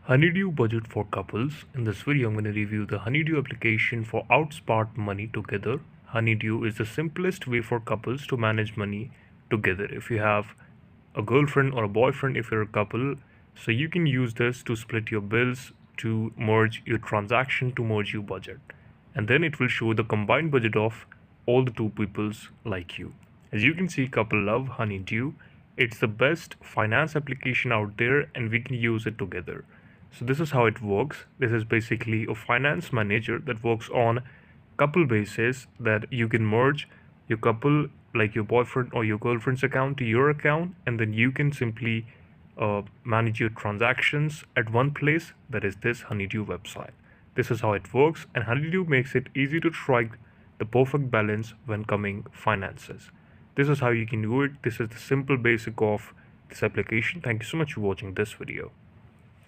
Honeydue Budget for Couples. In this video, I'm going to review the Honeydue application for outsmart money together. Honeydue is the simplest way for couples to manage money together. If you have a girlfriend or a boyfriend, if you're a couple, so you can use this to split your bills, to merge your transaction, to merge your budget. And then it will show the combined budget of all the two peoples like you. As you can see, couple love Honeydue. It's the best finance application out there and we can use it together. So this is how it works. This is basically a finance manager that works on couple basis, that you can merge your couple, like your boyfriend or your girlfriend's account, to your account, and then you can simply manage your transactions at one place, that is this Honeydue website. This is how it works, and Honeydue makes it easy to strike the perfect balance when coming finances. This is how you can do it. This is the simple basic of this application. Thank you so much for watching this video.